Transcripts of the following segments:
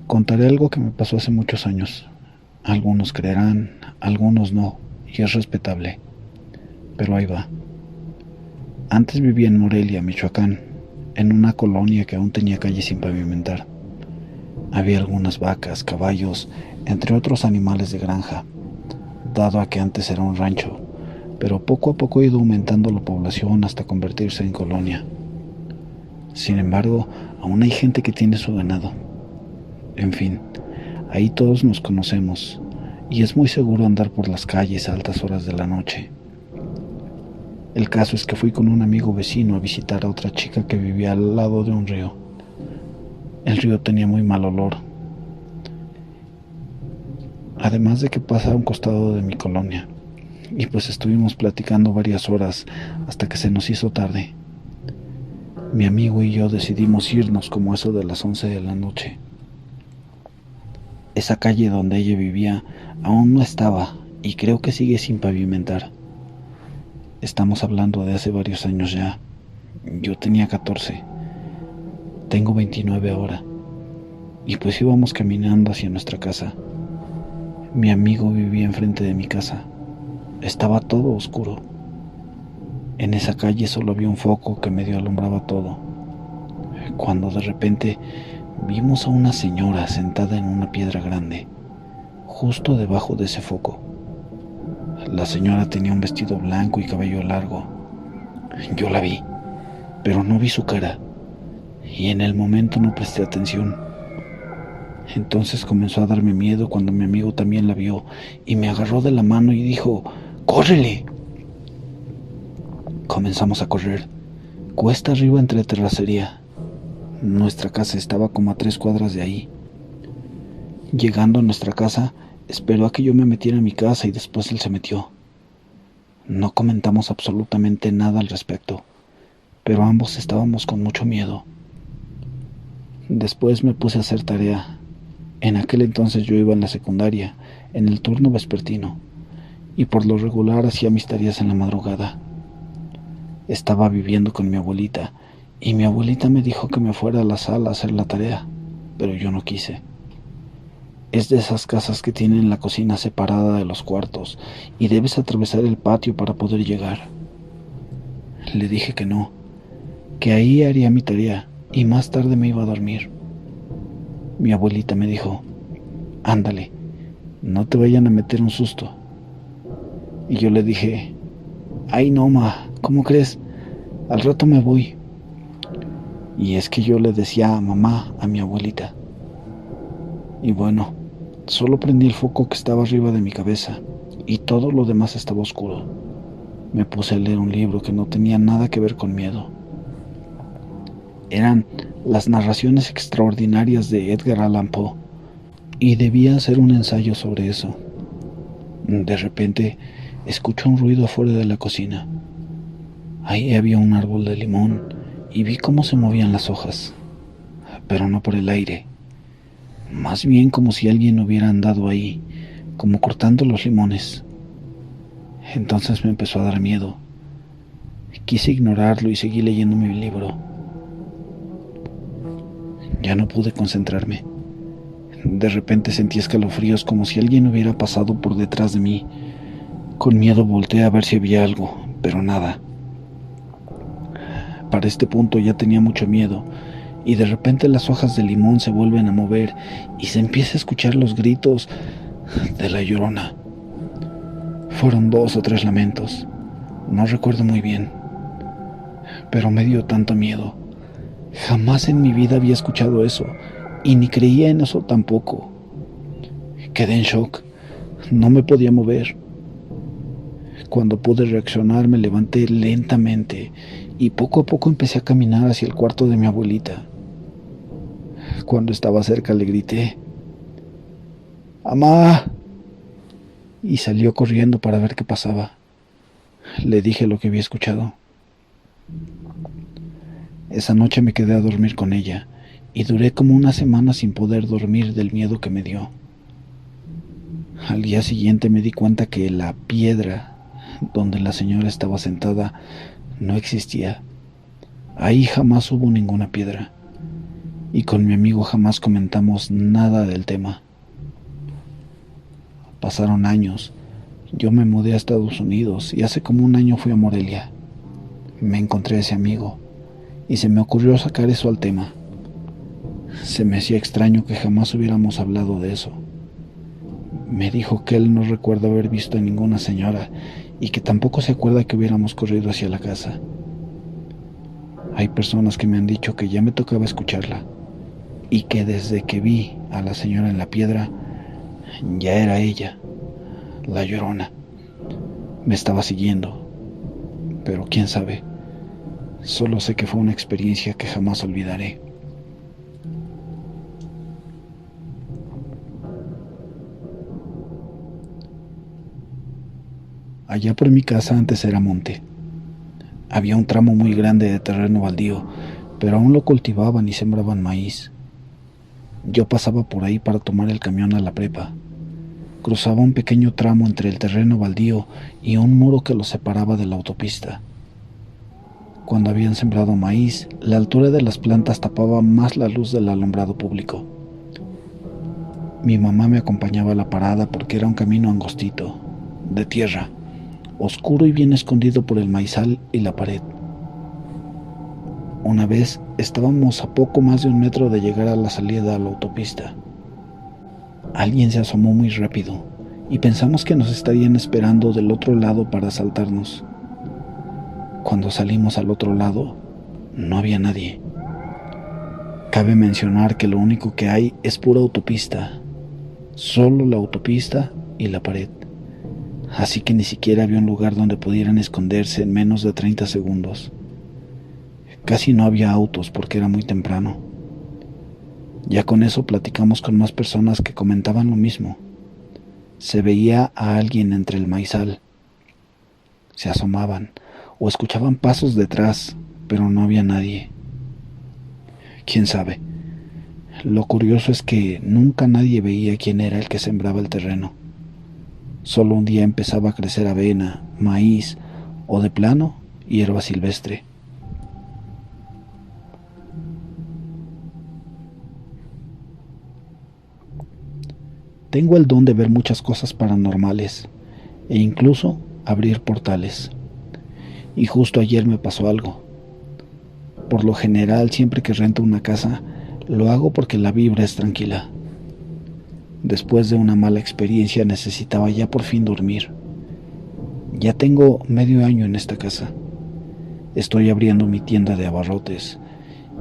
Contaré algo que me pasó hace muchos años. Algunos creerán, algunos no, y es respetable. Pero ahí va. Antes vivía en Morelia, Michoacán, en una colonia que aún tenía calles sin pavimentar. Había algunas vacas, caballos, entre otros animales de granja, dado a que antes era un rancho, pero poco a poco ha ido aumentando la población hasta convertirse en colonia. Sin embargo, aún hay gente que tiene su ganado. En fin, ahí todos nos conocemos, y es muy seguro andar por las calles a altas horas de la noche. El caso es que fui con un amigo vecino a visitar a otra chica que vivía al lado de un río. El río tenía muy mal olor, además de que pasa a un costado de mi colonia, y pues estuvimos platicando varias horas hasta que se nos hizo tarde. Mi amigo y yo decidimos irnos como eso de las 11 de la noche. Esa calle donde ella vivía aún no estaba y creo que sigue sin pavimentar. Estamos hablando de hace varios años ya. Yo tenía 14, tengo 29 ahora, y pues íbamos caminando hacia nuestra casa. Mi amigo vivía enfrente de mi casa. Estaba todo oscuro. En esa calle solo había un foco que medio alumbraba todo, cuando de repente vimos a una señora sentada en una piedra grande, justo debajo de ese foco. La señora tenía un vestido blanco y cabello largo. Yo la vi, pero no vi su cara, y en el momento no presté atención. Entonces comenzó a darme miedo cuando mi amigo también la vio y me agarró de la mano y dijo: ¡córrele! Comenzamos a correr, cuesta arriba entre terracería. Nuestra casa estaba como a 3 cuadras de ahí. Llegando a nuestra casa, esperó a que yo me metiera a mi casa y después él se metió. No comentamos absolutamente nada al respecto, pero ambos estábamos con mucho miedo. Después me puse a hacer tarea. En aquel entonces yo iba en la secundaria, en el turno vespertino, y por lo regular hacía mis tareas en la madrugada. Estaba viviendo con mi abuelita, y mi abuelita me dijo que me fuera a la sala a hacer la tarea, pero yo no quise. Es de esas casas que tienen la cocina separada de los cuartos, y debes atravesar el patio para poder llegar. Le dije que no, que ahí haría mi tarea, y más tarde me iba a dormir. Mi abuelita me dijo: ándale, no te vayan a meter un susto. Y yo le dije: ay no, ma, ¿cómo crees? Al rato me voy. Y es que yo le decía a mamá a mi abuelita. Y bueno, solo prendí el foco que estaba arriba de mi cabeza, y todo lo demás estaba oscuro. Me puse a leer un libro que no tenía nada que ver con miedo. Eran las narraciones extraordinarias de Edgar Allan Poe, y debía hacer un ensayo sobre eso. De repente, escuché un ruido afuera de la cocina. Ahí había un árbol de limón, y vi cómo se movían las hojas, pero no por el aire, más bien como si alguien hubiera andado ahí, como cortando los limones. Entonces me empezó a dar miedo. Quise ignorarlo y seguí leyendo mi libro. Ya no pude concentrarme. De repente sentí escalofríos como si alguien hubiera pasado por detrás de mí. Con miedo volteé a ver si había algo, pero nada. Para este punto ya tenía mucho miedo, y de repente las hojas de limón se vuelven a mover y se empieza a escuchar los gritos de la Llorona. Fueron 2 o 3 lamentos, no recuerdo muy bien, pero me dio tanto miedo. Jamás en mi vida había escuchado eso, y ni creía en eso tampoco. Quedé en shock, no me podía mover. Cuando pude reaccionar me levanté lentamente y poco a poco empecé a caminar hacia el cuarto de mi abuelita. Cuando estaba cerca le grité: ¡Amá! Y salió corriendo para ver qué pasaba. Le dije lo que había escuchado. Esa noche me quedé a dormir con ella y duré como una semana sin poder dormir del miedo que me dio. Al día siguiente me di cuenta que la piedra donde la señora estaba sentada no existía. Ahí jamás hubo ninguna piedra. y con mi amigo jamás comentamos nada del tema. Pasaron años, yo me mudé a Estados Unidos y hace como un año fui a Morelia. Me encontré a ese amigo y se me ocurrió sacar eso al tema. Se me hacía extraño que jamás hubiéramos hablado de eso. Me dijo que él no recuerda haber visto a ninguna señora y que tampoco se acuerda que hubiéramos corrido hacia la casa. Hay personas que me han dicho que ya me tocaba escucharla y que desde que vi a la señora en la piedra, ya era ella, la Llorona. Me estaba siguiendo, pero quién sabe. Solo sé que fue una experiencia que jamás olvidaré. Allá por mi casa antes era monte. Había un tramo muy grande de terreno baldío, pero aún lo cultivaban y sembraban maíz. Yo pasaba por ahí para tomar el camión a la prepa. Cruzaba un pequeño tramo entre el terreno baldío y un muro que lo separaba de la autopista. Cuando habían sembrado maíz, la altura de las plantas tapaba más la luz del alumbrado público. Mi mamá me acompañaba a la parada porque era un camino angostito, de tierra, oscuro y bien escondido por el maizal y la pared. Una vez estábamos a poco más de 1 metro de llegar a la salida a la autopista. Alguien se asomó muy rápido y pensamos que nos estarían esperando del otro lado para asaltarnos. Cuando salimos al otro lado, no había nadie. Cabe mencionar que lo único que hay es pura autopista, solo la autopista y la pared. Así que ni siquiera había un lugar donde pudieran esconderse en menos de 30 segundos. Casi no había autos porque era muy temprano. Ya con eso platicamos con más personas que comentaban lo mismo. Se veía a alguien entre el maizal. Se asomaban o escuchaban pasos detrás, pero no había nadie. ¿Quién sabe? Lo curioso es que nunca nadie veía quién era el que sembraba el terreno. Solo un día empezaba a crecer avena, maíz o de plano hierba silvestre. Tengo el don de ver muchas cosas paranormales e incluso abrir portales. Y justo ayer me pasó algo. Por lo general, siempre que rento una casa, lo hago porque la vibra es tranquila. Después de una mala experiencia necesitaba ya por fin dormir. Ya tengo medio año en esta casa. Estoy abriendo mi tienda de abarrotes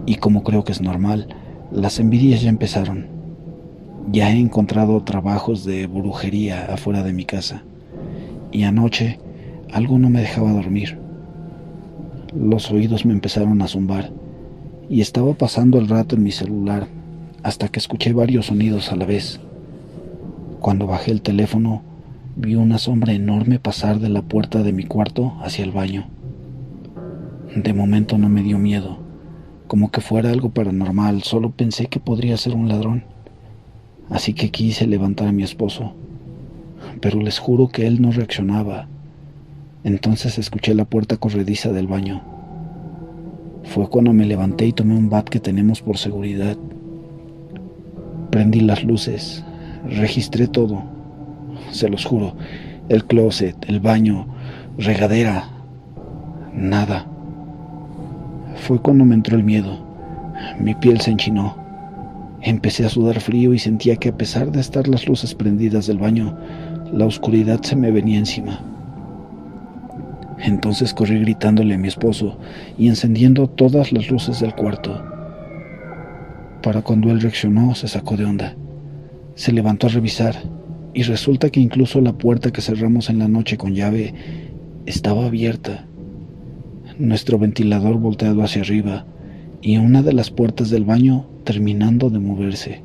y como creo que es normal, las envidias ya empezaron. Ya he encontrado trabajos de brujería afuera de mi casa y anoche algo no me dejaba dormir. Los oídos me empezaron a zumbar y estaba pasando el rato en mi celular hasta que escuché varios sonidos a la vez. Cuando bajé el teléfono, vi una sombra enorme pasar de la puerta de mi cuarto hacia el baño. De momento no me dio miedo, como que fuera algo paranormal, solo pensé que podría ser un ladrón. Así que quise levantar a mi esposo, pero les juro que él no reaccionaba. Entonces escuché la puerta corrediza del baño. Fue cuando me levanté y tomé un bat que tenemos por seguridad. Prendí las luces, registré todo, se los juro, el closet, el baño, regadera, nada. Fue cuando me entró el miedo, mi piel se enchinó. Empecé a sudar frío y sentía que a pesar de estar las luces prendidas del baño, la oscuridad se me venía encima. Entonces corrí gritándole a mi esposo y encendiendo todas las luces del cuarto. Para cuando él reaccionó, se sacó de onda. Se levantó a revisar y resulta que incluso la puerta que cerramos en la noche con llave estaba abierta. Nuestro ventilador volteado hacia arriba y una de las puertas del baño terminando de moverse.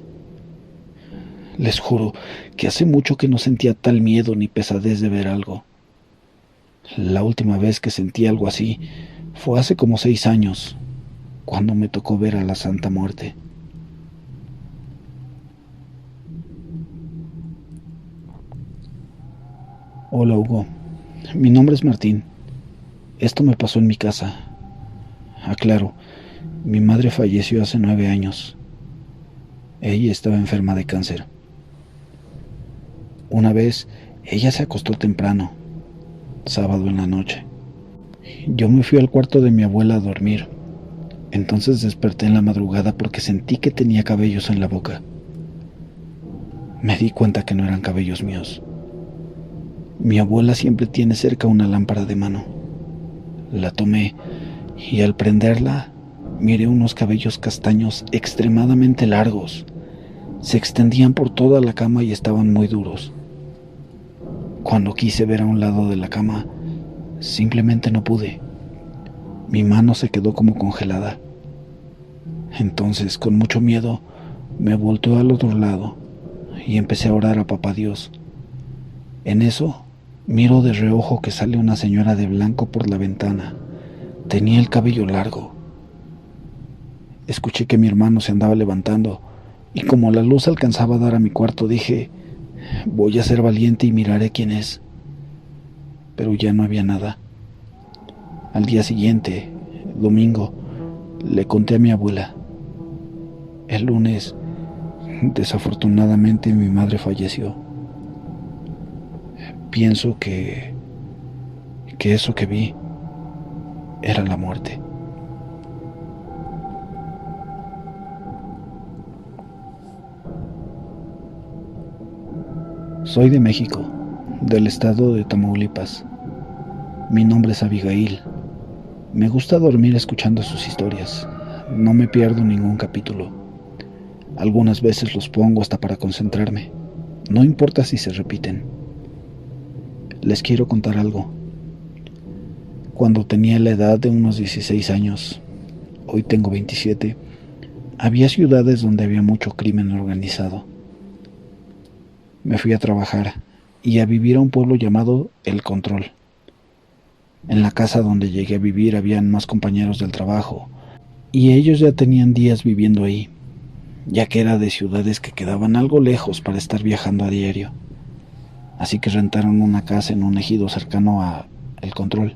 Les juro que hace mucho que no sentía tal miedo ni pesadez de ver algo. La última vez que sentí algo así fue hace como 6 años, cuando me tocó ver a la Santa Muerte. Hola Hugo, mi nombre es Martín. Esto me pasó en mi casa. Aclaro, mi madre falleció hace 9 años Ella estaba enferma de cáncer. Una vez, ella se acostó temprano, sábado en la noche. Yo me fui al cuarto de mi abuela a dormir. Entonces desperté en la madrugada porque sentí que tenía cabellos en la boca. Me di cuenta que no eran cabellos míos. Mi abuela siempre tiene cerca una lámpara de mano. La tomé y al prenderla miré unos cabellos castaños extremadamente largos. Se extendían por toda la cama y estaban muy duros. Cuando quise ver a un lado de la cama, simplemente no pude. Mi mano se quedó como congelada. Entonces, con mucho miedo, me volteé al otro lado y empecé a orar a Papá Dios. En eso, miro de reojo que sale una señora de blanco por la ventana. Tenía el cabello largo. Escuché que mi hermano se andaba levantando y como la luz alcanzaba a dar a mi cuarto, dije, voy a ser valiente y miraré quién es. Pero ya no había nada. Al día siguiente, domingo, le conté a mi abuela. El lunes, desafortunadamente, mi madre falleció. Pienso que eso que vi era la muerte. Soy de México, del estado de Tamaulipas. Mi nombre es Abigail. Me gusta dormir escuchando sus historias. No me pierdo ningún capítulo. Algunas veces los pongo hasta para concentrarme. No importa si se repiten. Les quiero contar algo. Cuando tenía la edad de unos 16 años, hoy tengo 27, había ciudades donde había mucho crimen organizado. Me fui a trabajar y a vivir a un pueblo llamado El Control. En la casa donde llegué a vivir habían más compañeros del trabajo, y ellos ya tenían días viviendo ahí, ya que era de ciudades que quedaban algo lejos para estar viajando a diario. Así que rentaron una casa en un ejido cercano a El Control.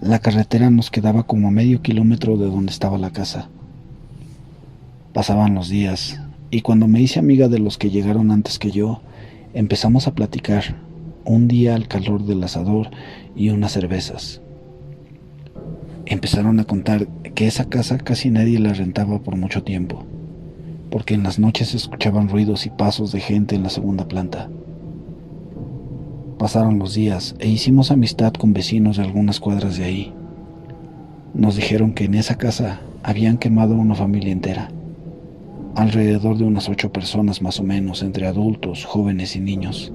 La carretera nos quedaba como a medio kilómetro de donde estaba la casa. Pasaban los días, y cuando me hice amiga de los que llegaron antes que yo, empezamos a platicar, un día al calor del asador y unas cervezas. Empezaron a contar que esa casa casi nadie la rentaba por mucho tiempo, porque en las noches se escuchaban ruidos y pasos de gente en la segunda planta. Pasaron los días e hicimos amistad con vecinos de algunas cuadras de ahí. Nos dijeron que en esa casa habían quemado a una familia entera, alrededor de unas 8 personas más o menos, entre adultos, jóvenes y niños.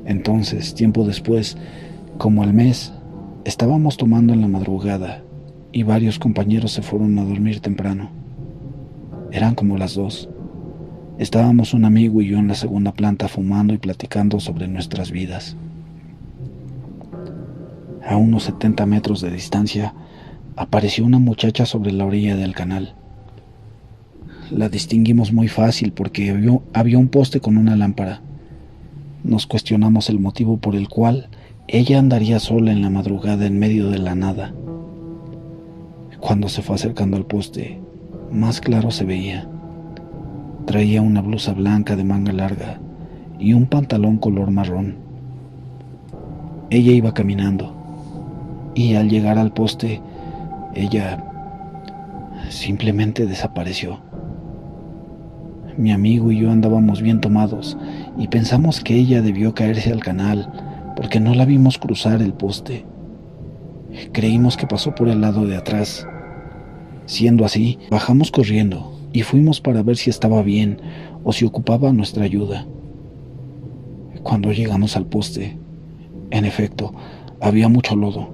Entonces, tiempo después, como al mes, estábamos tomando en la madrugada y varios compañeros se fueron a dormir temprano. Eran como las 2. Estábamos un amigo y yo en la segunda planta fumando y platicando sobre nuestras vidas. A unos 70 metros de distancia, apareció una muchacha sobre la orilla del canal. La distinguimos muy fácil porque había un poste con una lámpara. Nos cuestionamos el motivo por el cual ella andaría sola en la madrugada en medio de la nada. Cuando se fue acercando al poste, más claro se veía. Traía una blusa blanca de manga larga y un pantalón color marrón. Ella iba caminando y al llegar al poste, ella simplemente desapareció. Mi amigo y yo andábamos bien tomados y pensamos que ella debió caerse al canal porque no la vimos cruzar el poste. Creímos que pasó por el lado de atrás. Siendo así, bajamos corriendo y fuimos para ver si estaba bien o si ocupaba nuestra ayuda. Cuando llegamos al poste, en efecto, había mucho lodo,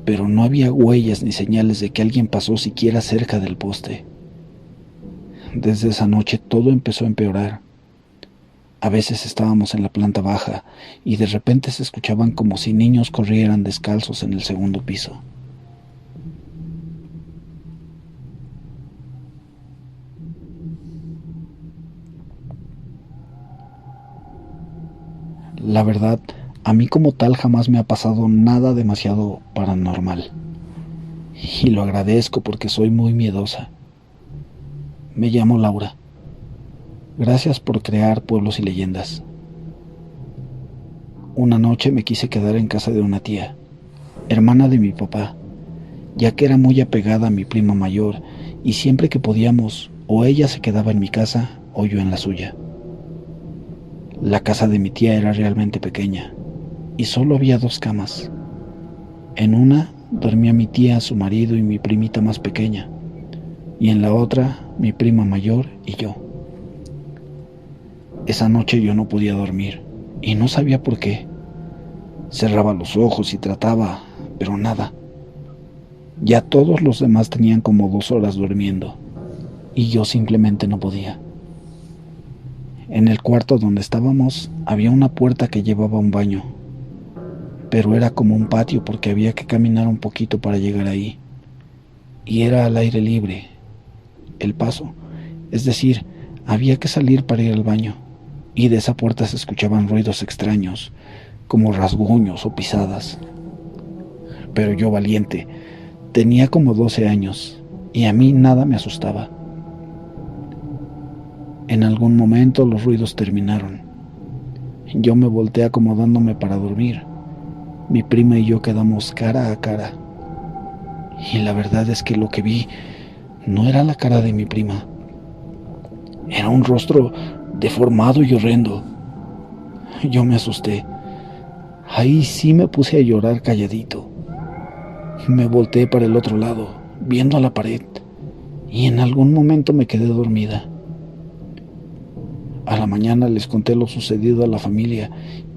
pero no había huellas ni señales de que alguien pasó siquiera cerca del poste. Desde esa noche todo empezó a empeorar. A veces estábamos en la planta baja y de repente se escuchaban como si niños corrieran descalzos en el segundo piso. La verdad, a mí como tal jamás me ha pasado nada demasiado paranormal. Y lo agradezco porque soy muy miedosa. Me llamo Laura. Gracias por crear pueblos y leyendas. Una noche me quise quedar en casa de una tía, hermana de mi papá, ya que era muy apegada a mi prima mayor y siempre que podíamos, o ella se quedaba en mi casa o yo en la suya. La casa de mi tía era realmente pequeña y solo había 2 camas. En una dormía mi tía, su marido y mi primita más pequeña, y en la otra mi prima mayor y yo. Esa noche yo no podía dormir y no sabía por qué. Cerraba los ojos y trataba, pero nada. Ya todos los demás tenían como 2 horas durmiendo y yo simplemente no podía. En el cuarto donde estábamos había una puerta que llevaba a un baño, pero era como un patio porque había que caminar un poquito para llegar ahí. Y era al aire libre, el paso, es decir, había que salir para ir al baño, y de esa puerta se escuchaban ruidos extraños, como rasguños o pisadas. Pero yo valiente, tenía como 12 años, y a mí nada me asustaba. En algún momento los ruidos terminaron. Yo me volteé acomodándome para dormir. Mi prima y yo quedamos cara a cara. Y la verdad es que lo que vi no era la cara de mi prima. Era un rostro deformado y horrendo. Yo me asusté. Ahí sí me puse a llorar calladito. Me volteé para el otro lado, viendo a la pared, y en algún momento me quedé dormida. A la mañana les conté lo sucedido a la familia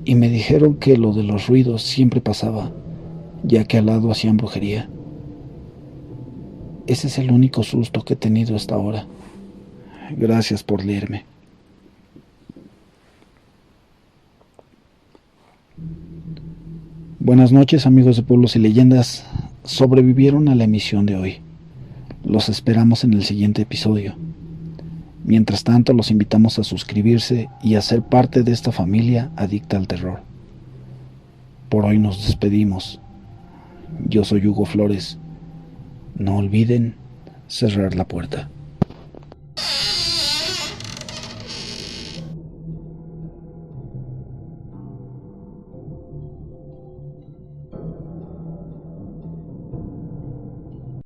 y me dijeron que lo de los ruidos siempre pasaba, ya que al lado hacían brujería. Ese es el único susto que he tenido hasta ahora. Gracias por leerme. Buenas noches, amigos de Pueblos y Leyendas. Sobrevivieron a la emisión de hoy. Los esperamos en el siguiente episodio. Mientras tanto, los invitamos a suscribirse y a ser parte de esta familia adicta al terror. Por hoy nos despedimos. Yo soy Hugo Flores. No olviden cerrar la puerta.